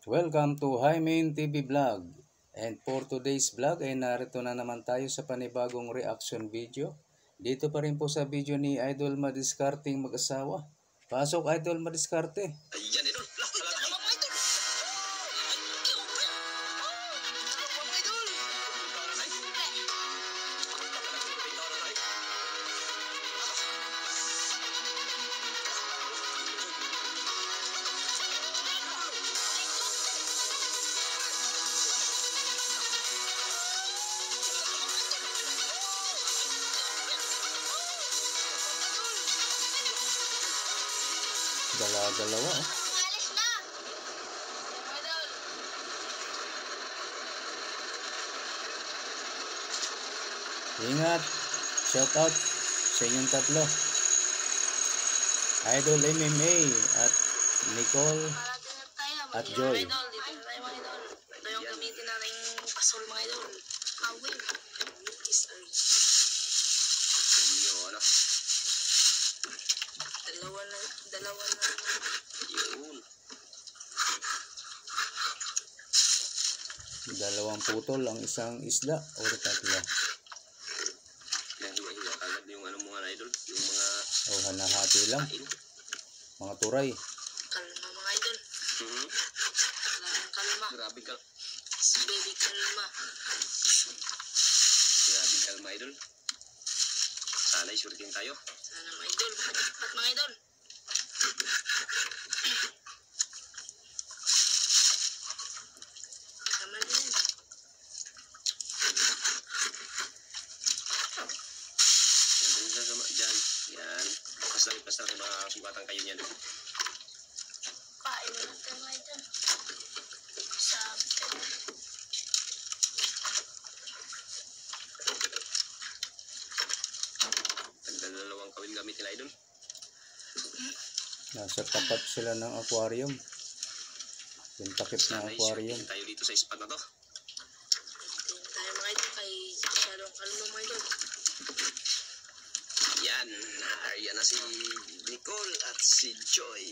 Welcome to Hymen TV Vlog. And for today's vlog ay narito na naman tayo sa panibagong reaction video. Dito pa rin po sa video ni Idol Madiskarteng mag-asawa. Pasok Idol Madiskarte. Ayan, Idol. Dalawa. Ingat. Shout out sa inyong tatlo. Idol MMA at Nicole at Joy. Ito yung gamitin natin pasol mga idol. Awin. Dalawa na. Yun. Dalawang putol ang isang isda o tatlo. Yan, hiwa-hiwa agad yung mga idol. Yung mga Hanahati lang. Mga turay. Kalma mga idol. Kalma. Grabe ka. Baby kalma. Grabe kalma, idol. Sana'y suritin tayo. Sana mga idol. Makajakpat mga idol. Tama din. Yan. Yan. Lipas na mga sugatan kayo niyan. Kain na natin mga idol. Sabi. Dalawang kawin gamit nila, idol. Nasa tapat sila ng aquarium. Yung takip na aquarium. Tayo dito sa spot na to. Tingin tayo mga idol kay masyadong kalma mga idol. Yan. Ayan na si Nicole at si Joy.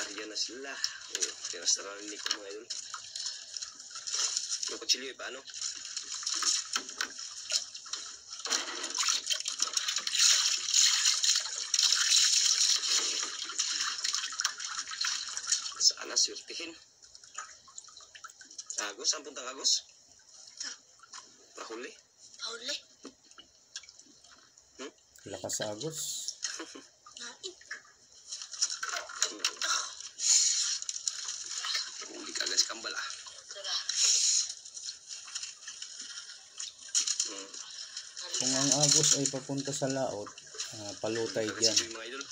Ayan na sila. Tiras na rin ni Nicole mga idol. Yung kutsilyo iba ano? Sana surtihin. Agos, saan puntang Agos? Pahuli? Pauli. Lakas Agos. Nain. Huli ka agad si Kambal ah. Tara. Kung ang Agos ay papunta sa laot, palutay dyan. Mga idol.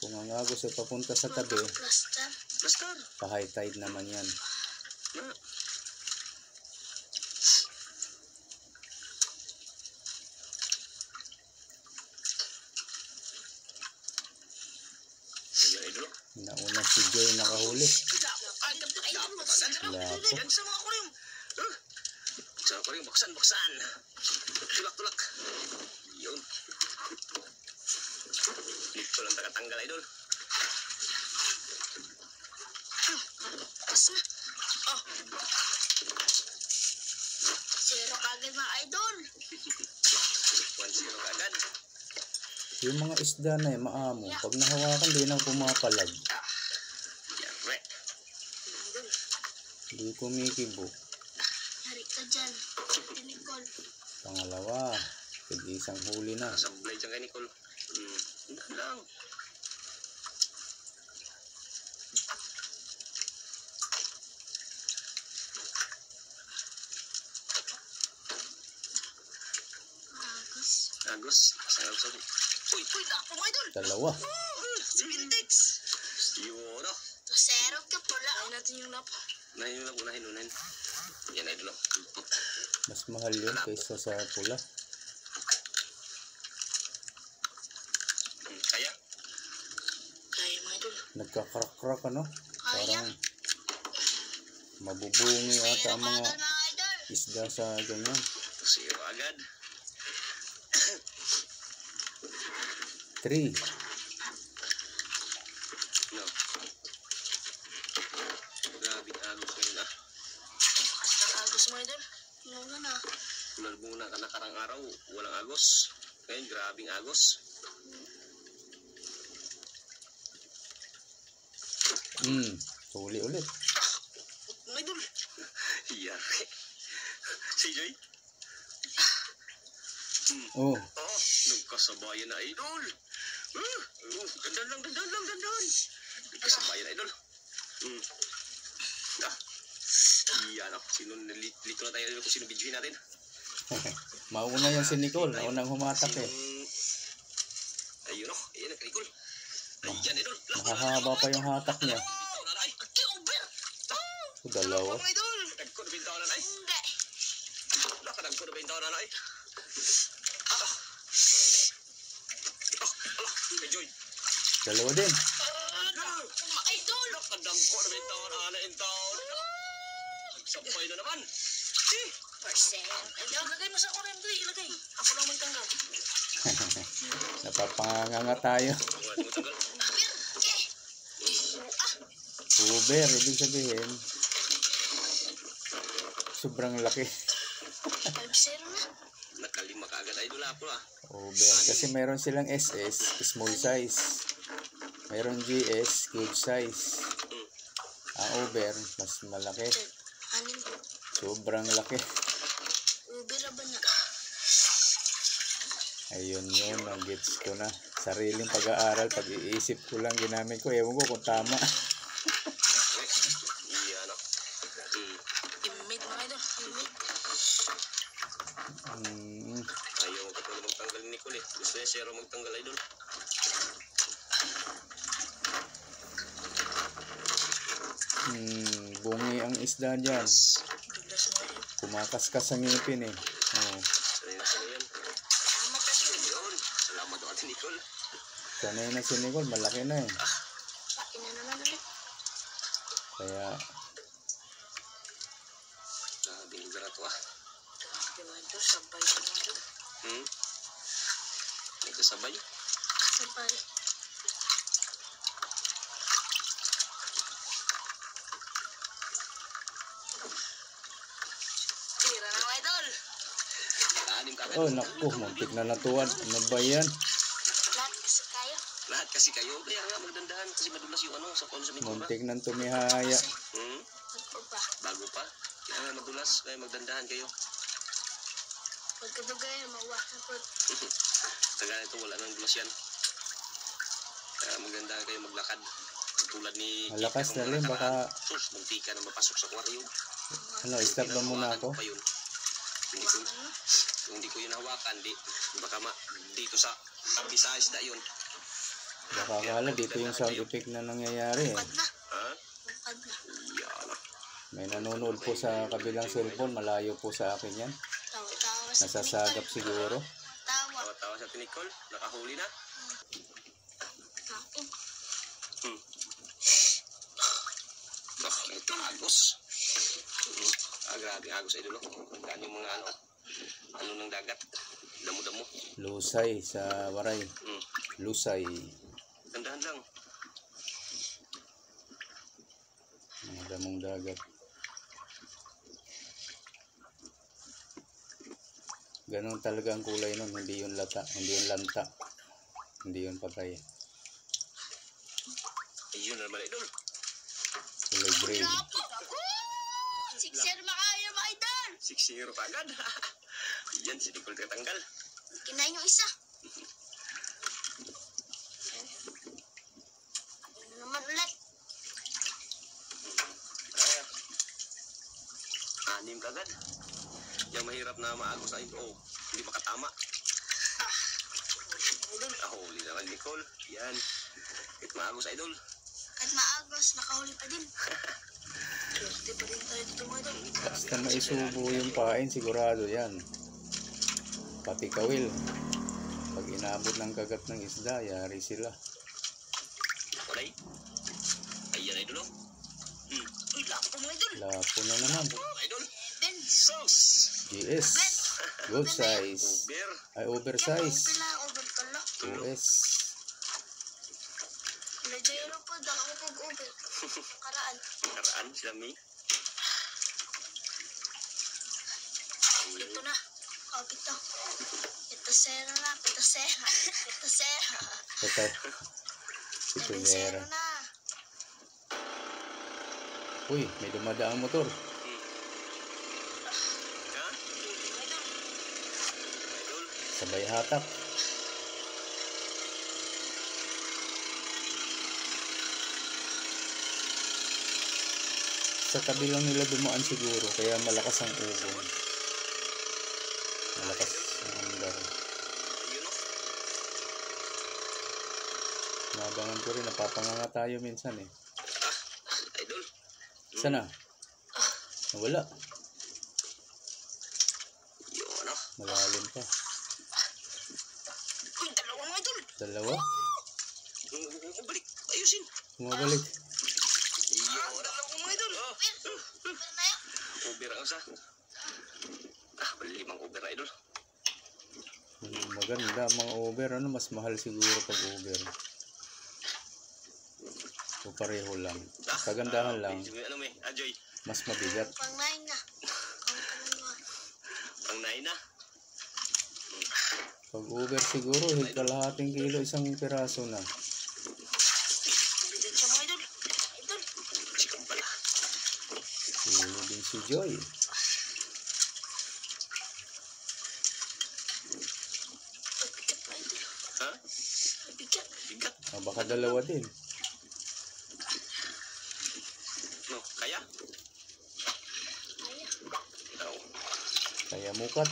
Kung ang Agos ay papunta sa tabi, Lastar. pa-high tide naman yan. Na. Ayan, idol. Nauna si Joy nakahuli. Lapo. Yan sa mga aquarium. Sa aquarium, baksan. Tulak. Yun. Dito lang tagatanggal, idol. Asa? Oh. Zero kagad mga idol. 1-0 agad. Yung mga isda na maamo. Pag nahawakan, di na pumapalag. Yan, right. Idol. Di kumikibo. Hari ka dyan. Nicole. Pangalawa, isang huli na. Nasa blade dyan kay Nicole. Hindi lang. Agos. Sorry. Uy, lapo mga idol. Dalawa. Si Vintex. Yun, no? To zero ka pala. Ay natin yung lapo. Unahin. Yan, idol, no? Mas mahal yun kaysa sa pula. Kaya? Kaya mga idol. Nagkakrak-krak ano? Kaya. Parang mabubungi ata ang mga Mga idol. isda sa ganyan. 0 agad. 3. No. Grabe agos ngayon ah. Lakas ng agos mga idol. Ano na. Muna ka nakarang araw, walang agos. Ngayon, grabing agos. Huli ulit. Mga idol. Yari. Si Joy? Oh, Nagkasabayan na idol. Dandan lang. Nagkasabayan na idol. Yan ako. Lito na tayo idol kung sino videoin natin. mauna yan si Nicole. Naunang humatak eh. Ayun o. Ayan ang Nicole. Ayan idol. Mahahaba pa yung hatak niya. Okay, over. Dalawa. Mga idol. Nagko na bintaw na na eh. Hindi. Nagko na bintaw na na eh. Joy. Dalawa din. Mga idol. Nakadangko na bintaw na na intaw. Sampay na naman. Percent. Ilagay mo sa kuryente. Ilagay. Ako lang magtanggal. Napapanganga tayo. Uber, ibig sabihin. Sobrang laki. 5-0 na. Nakalima ka agad idol ako ah. Uber. Kasi meron silang SS, small size. Meron GS, good size. Ang Uber, mas malaki. Anin po. Sobrang laki. Uber ba na? Ayun yun, ang-gets ko na. Sariling pag-aaral, pag-iisip ko lang ginamit ko. Ewan ko kung tama. Iyan ako. Imid mga idol. Imid. Ayaw mo katulad magtanggal ni Nicole eh. Gusto niya siya magtanggal idol. Bungi ang isda dyan. Dulas mga idol. Kumakaskas ang ngipin eh. Oh. Yan. Salamat kasi. Yun. Salamat ako ate Nicole. Sanay na si Nicole, malaki na eh. Pain na naman ulit. Kaya, Grabing lugar na to ah. Grabe mga idol. Sabay na mga idol. Nagkasabay. Sabay. Tira na mga idol. Anim ka agad. oh naku, muntik na natuwan. Ano ba yan? Lahat kasi kayo. Lahat kasi kayo. Kaya nga magdandahan kasi madulas yung ano sa kono sa Mintura. Muntik nang tumihaya. Ano pa? Bago pa. Kaya nga madulas. Kaya magdandahan kayo. Pagkadugay, mawa na po. Taga ito wala nang dulas yan. Kaya magdandahan kayo maglakad. Tulad ni... Malakas na rin, baka... Sus, munti ka na mapasok sa aquarium. Ano, stop ba muna ako? Pa yun. Kung hindi ko yun hawakan, baka dito sa sa isda yun. Baka akala dito yung sound effect na nangyayari eh. Bukad na. Ha? Bukad na. Yan. May nanonood po sa kabilang cellphone, malayo po sa akin yan. Tawa-tawa sa Nasasagap siguro. Tawa. Tawa-tawa sa Nicole. Nakahuli na. Kain. Ito agos. Grabe agos ay dulo. Gaan yung mga ano ng dagat. Damo-damo. Lusay sa Waray. Lusay. Dandahan lang. Mga damong dagat. Ganon talaga ang kulay nun. Hindi yung lata. Hindi yung lanta. Hindi yung patay. Ayun na naman idol. Kulay green. 6-0 makaya mga idol. 6-0 pa agad. Yan si Nicole tatanggal. Kinain yung isa. Ano naman ulit? Anim ka agad. Yung mahirap na maagos ay hindi makatama. Idol. Huli naman Nicole. Yan. Kahit maagos idol. Kahit maagos, nakahuli pa din. Swerte pa rin tayo dito mga idol. Basta maisubo yung pain, sigurado yan. Pati kawil. Pag inabot ng kagat ng isda, yari sila. Okay. Ayan idol. Uy, lapo mga idol. Lapo na naman. Idol. Ben. Sauce. GS. Good size. Uber. Ay, oversize. Pila, over pala. 2S. Nagayro po, daka ko pag-uber. Karaan. Karaan sila, May. Ito na. Kapit na. Ito sera na. Ito sera. Ito sera. Ito. Ito Ito Vera. sera na. Uy, may dumadaang motor. Ha? Idol. Sabay hatak. Sa tabi lang nila dumaan siguro, kaya malakas ang ugong. Malakas ang andar. Ayun o. Nabangan ko rin, napapanganga tayo minsan eh. Idol. Sana? Nawala. Yun o. Malalim pa. Uy, dalawa mga idol. Dalawa? Balik. Ayusin. Bumabalik. Yun o. Dalawa mga idol. Uber na yun. Uber ang isa. Bali 5 Uber, Idol. Maganda mga Uber. Ano, mas mahal siguro pag Uber. O pareho lang. Kagandahan lang, Ano may? Ajoy. mas mabigat. Pang-9 na. Pang 9 na. Pag Uber siguro, higit kalahating kilo, isang piraso na. Bigat siya mga idol. Idol. Sikam pala. Ulo din si Joy. Bigat mga idol. Ha? Bigat. Bigat. Baka dalawa din. No, kaya? Kaya. Oo. Kaya mukat.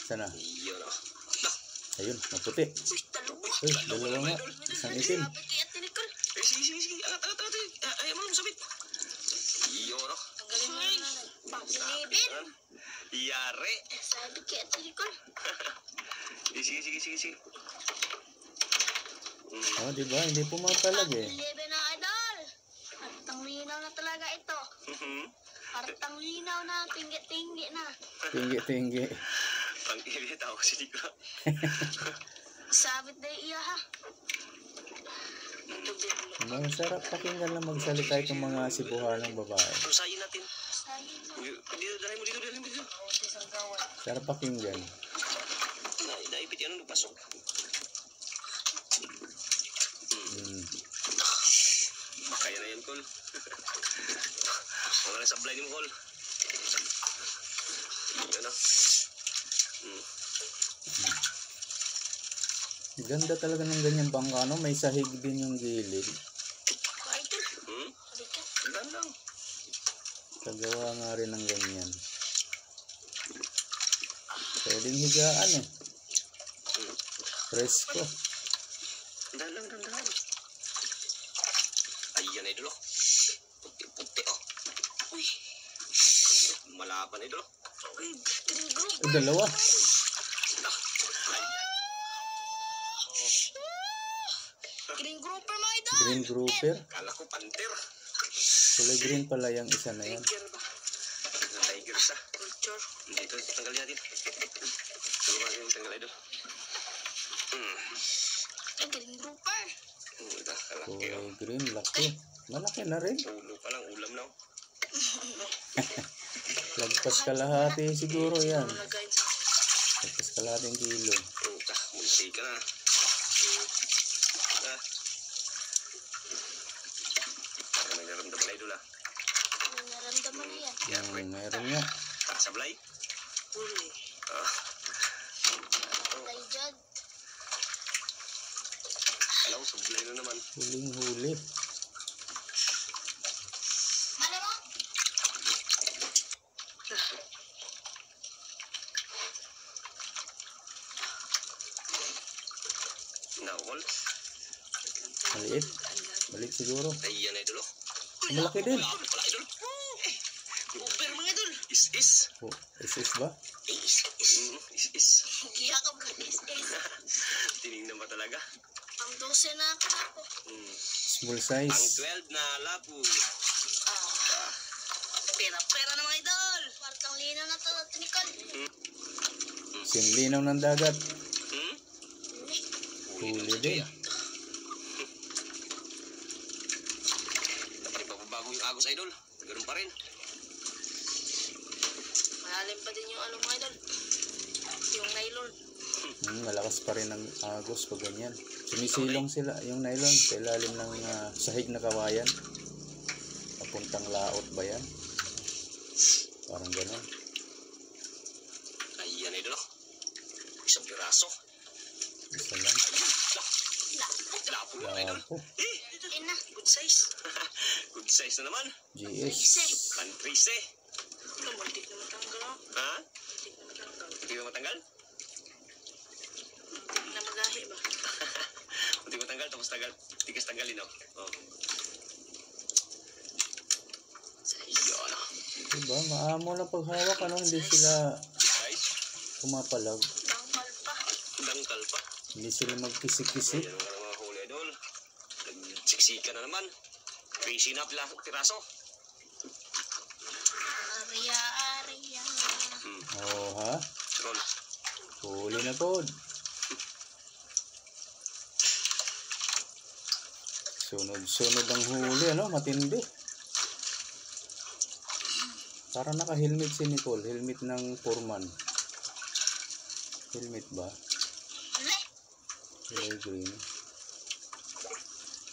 Sana. Yun o. Ayun, maputi. Uy, dalawa. Uy, dalawa nga. Isang itim. Sabi kay Ate Nicole. Sige. Angat. Ayaw mo sabit. Yun o. Tanggalin mo na nanay. Pang-11. Yari. Sabi kay Ate Nicole. Sige. Oh, di ba? Hindi pumapalag eh. 11 na idol. Partang linaw na talaga ito. Partang linaw na. Tinggi-tinggi na. Tinggi. Pang-ilit ako si Dika. Sabit na iya ha. Masarap pakinggan lang magsalita itong mga sibuhanang babae. Usayin natin. Sayang na. Dali mo dito. Ako sa isang gawan. Sarap pakinggan. Naipit yan nung pasok. Kaya na yan, Col. Wala na sablay ni mo, Col. Yan o. Ganda talaga ng ganyang bangka, no? May sahig din yung gilid. Idol. Balikat. Dan lang. Kagawa nga rin ng ganyan. Pwedeng higaan eh. Presko. Dan lang. Ayan, Idol. Puti, oh. Uy. Malaban, Idol. Uy, green group. Dalawa. Green grouper mga idol. Green grouper. Kala ko panter. Kulay green pala yung isa na yan. Tiger ba? Tiger sa. Culture. Dito, tanggal natin. Tanggal, Idol. Ay, green grouper. Ito, kalaki, oh. Kulay green, laki. Malaki na rin. Ulo pa lang, ulam na, oh. Lagpas kalahati siguro yan. Lagay sa Lagpas kalahating kilo. Munti ka na. May naramdaman na, Idol, ah. nararamdaman niya. Meron nga. Sablay. Huli. Tay Jod. Alam ko, sablay na naman. Huling-huli. Ano mo? Nakukol. Maliit. Maliit siguro. Ayan, Idol, oh. Malaki din. Wala pala, Idol. Uber mga idol. Is. Oh, is ba? Is. Kaya ka ba? Is. Tinignan ba talaga? Ang 12 na ako. Small Ang size. 12 na lapu. Pera na mga idol. Partang linaw na to. Nicole. Sinlinaw ng dagat. Hmm? Huli din. Dapat ipapabago yung agos, idol. Ganun pa rin. Malalim pa din yung ano mga idol. Yung nylon. Malakas pa rin ang agos pag ganyan. Sumisilong sila yung nylon sa ilalim ng sahig na kawayan. Papuntang laot ba yan? Parang ganun. Ayan, idol. Isang piraso. Isa lang. Ayun. Lapo mo, idol. Lapo. Yun na. Good size. Good size na naman. GS. Pantrese. Muntik na matanggal oh. Ha? Muntik na matanggal. Hindi ba matanggal? Muntik na magahi ba? Hindi matanggal, tapos tigas tanggalin, oh. Oh. Yun, oh. Diba? Maamo lang paghawak. Ano? Hindi sila Size. pumapalag. Dangkal pa. Dangkal pa. Hindi sila magkisik-kisik. Ayan ang mga huli, idol. Nagsiksika na naman. Crazy na piraso. Aria, aria. Oh, ha? Roll. Huli na po. Sunod-sunod ang huli, ano? Matindi. Para naka-helmet si Nicole. Helmet ng foreman. Helmet ba? Ano? Kulay green.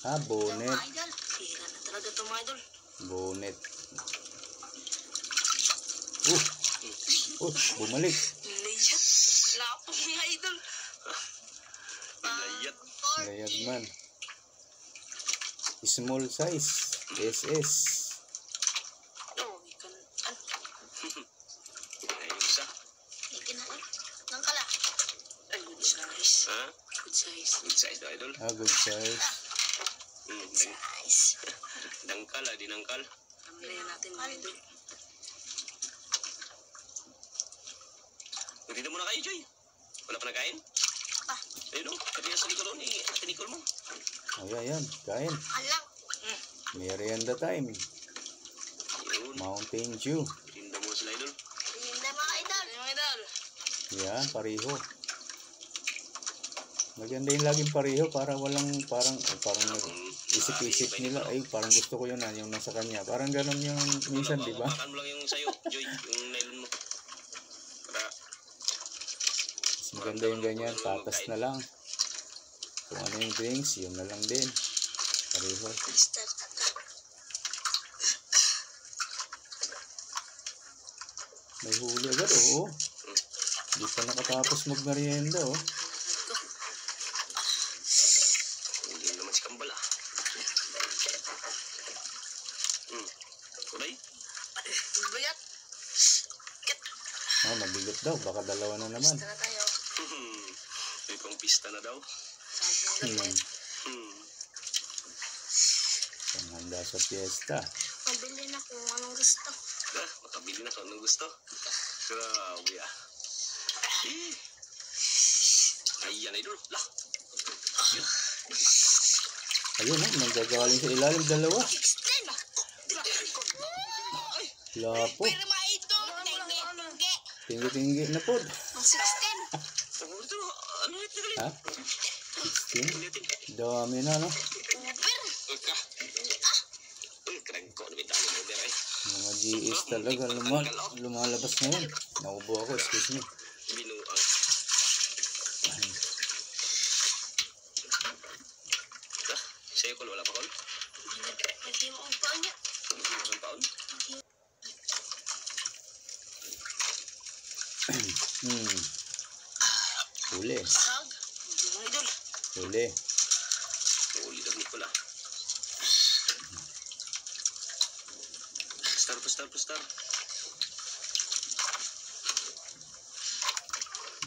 Ah, bonnet. Mga idol. Hira na talaga ito mga idol. Bonnet. Bumalik. Layat. Lapo mga idol. Layat. Layag man. Small size. SS. Oh, ikan. Ayun isa. Ikan na eh. Nangkala. Ay, good size. Ha? Good size. Good size daw, idol. Ah, good size. Size. Dangkal, dinangkal. Pamilya natin mga idol. Dito muna kayo, Joy. Wala pa nakain? Ah. Ayun, kanina sa likod ni Ate Nicole mo. Ayan, kain. Alang. Merienda time. Ayun. Mountain Dew. Tinda mo sila, idol. Hindi mga idol. Mga idol. Yan, pareho. Maganda yung laging pareho para walang parang isip-isip nila. Ay, parang gusto ko yun yung nasa kanya. Parang ganun yung minsan, di ba? Makan mo lang yung sayo, Joy. Yung nylon mo. Para Mas maganda yung ganyan. Patas na lang. Kung ano yung drinks, yun na lang din. Pareho. Start ka. May huli agad, oo. Hindi pa nakatapos magmerienda, oh. hindi naman si Kambal, ah. Kulay? Bayat. Ah, mabigat daw. Baka dalawa na naman. Start na tayo. May pang pista na daw. Sabi na Panghanda sa fiesta. Mabili na kung anong gusto. Makabili na kung anong gusto. Grabe, ah. Ayan, idol. Lah. Ayun, nanggagaling sa ilalim. Dalawa. Extend. Lapo. Pero mga idol. Tinggi. Tinggi-tinggi na po. Ang 16. Ano ito galing? Ha? 16? Dami na, no? Uber. Kerengko na bintang mo, Beray. Mga GS talaga. Lumalabas na yun. Naubo ako, excuse me. Binuang. Sa'yo, Kol, wala pa, Kol? Hindi mo ang paan niya. Ang taon? Huli. Sag. Hindi mo idol. Huli. Uli daw ni Kol, ah. Star.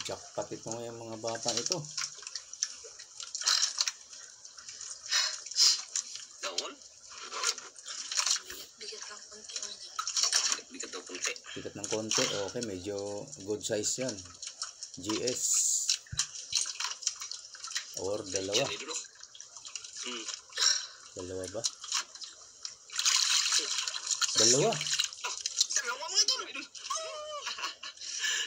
Jackpot ito yung mga batang ito. Dawol? Bigat lang konti. Bigat daw punti. Bigat ng konti. Okay, medyo good size yan. GS. Or dalawa. Yan, idol, oh. Dalawa ba? Dalawa. Dalawa mga idol.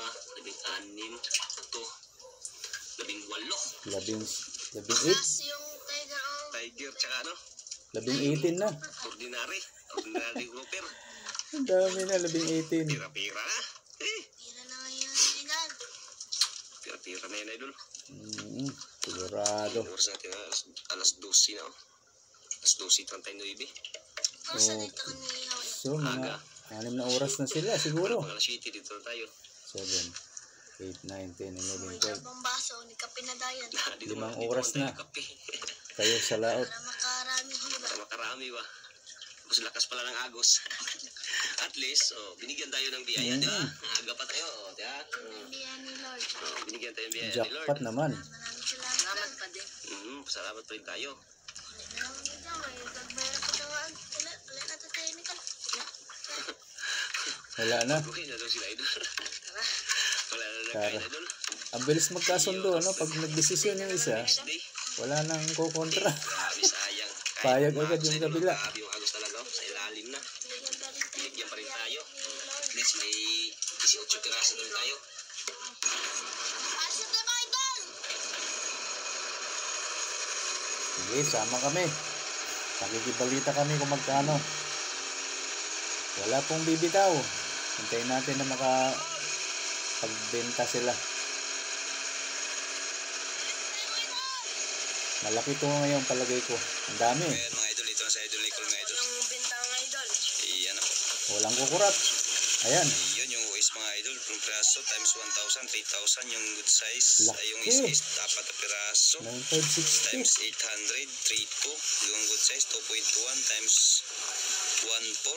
ito, 18. 18. Tapos yung tiger o Tiger, tsaka ano, 18 na. ordinary grouper. Ang dami na, 18. Pira-pira na. pira na ngayon, Idol. Pira-pira na yun, idol. Sigurado. Oras natin alas 12 na. Alas 12:39. Kamusta dito ka niyaw? So, mga 6 na oras na sila siguro. Mga alas 7 dito na tayo. 7, 8, 9, 10, 11, May 12. dalawang baso, ni kape na dayan. Dito 5 dito oras tayo na. kape. Kayo sa laot. Para makarami ho ba? Makarami ba? Mas lakas pala ng agos. At least, binigyan tayo ng biyaya, di ba? Aga pa tayo, di ba? Pamilya ni Lord. Binigyan tayo ng biyaya ni Lord. Jackpot naman. Maraming salamat pa din. Salamat pa rin tayo. Ulit na lang dito, may nagbayad ko dawaan. Ulit na tayo ni Kal. Wala na. Okay na daw sila, idol. Wala na Tara. nagkain, idol. Ang bilis magkasundo, ano? Pag nagdesisyon yung isa, Next day. wala nang kukontra. Grabe, sayang. Payag agad yung Idol, kabila. grabe yung agos talaga, sa ilalim na. Binigyan pa rin tayo. At least may 18 piraso doon tayo. Pasok na mga Idol! Sige, sama kami. Nakikibalita kami kung magkano. Wala pong bibitaw. Hintayin natin na makapagbenta sila. Malaki ito ngayon palagay ko. Ang dami. Ayan mga idol, ito na sa idol Nicole mga idol. Yung benta mga Idol. Iyan na po. Walang kukurat. Ayan. Yun yung waist mga idol. From piraso times 1,000, 3,000 yung good size. Laki. Ay, yung is 4 na piraso. 9,560. Times 800, 3,2. Yung good size, 2.1 times 1,4.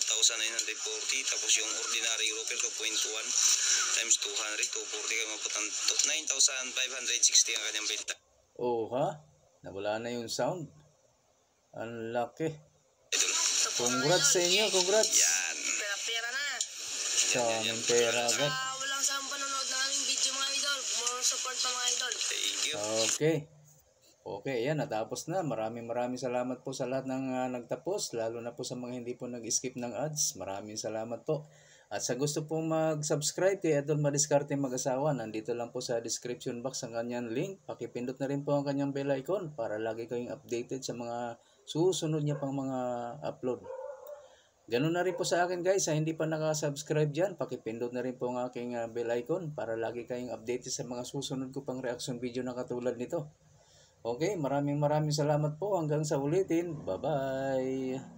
2,940. Tapos yung ordinary grouper, 2.1 times 200, 240. Kaya maputan 9,560 ang kanyang benta. Oh ha? Nawala na yung sound. Ang laki. Idol. Congrats sa inyo. Congrats. Yan. Pera na. Sa aming pera agad. Walang saan panonood ng aming video mga Idol. More support pa mga Idol. Thank you. Okay. Okay, ayan, natapos na. Maraming salamat po sa lahat ng nagtapos, lalo na po sa mga hindi po nag-skip ng ads. Maraming salamat po. At sa gusto pong mag-subscribe kay Idol Madiskarte Mag-asawa, nandito lang po sa description box ang kanyang link. Pakipindot na rin po ang kanyang bell icon para lagi kayong updated sa mga susunod niya pang mga upload. Ganun na rin po sa akin guys, hindi pa nakasubscribe dyan, pakipindot na rin po ang aking bell icon para lagi kayong updated sa mga susunod ko pang reaction video na katulad nito. Okay, maraming salamat po. Hanggang sa ulitin. Bye-bye!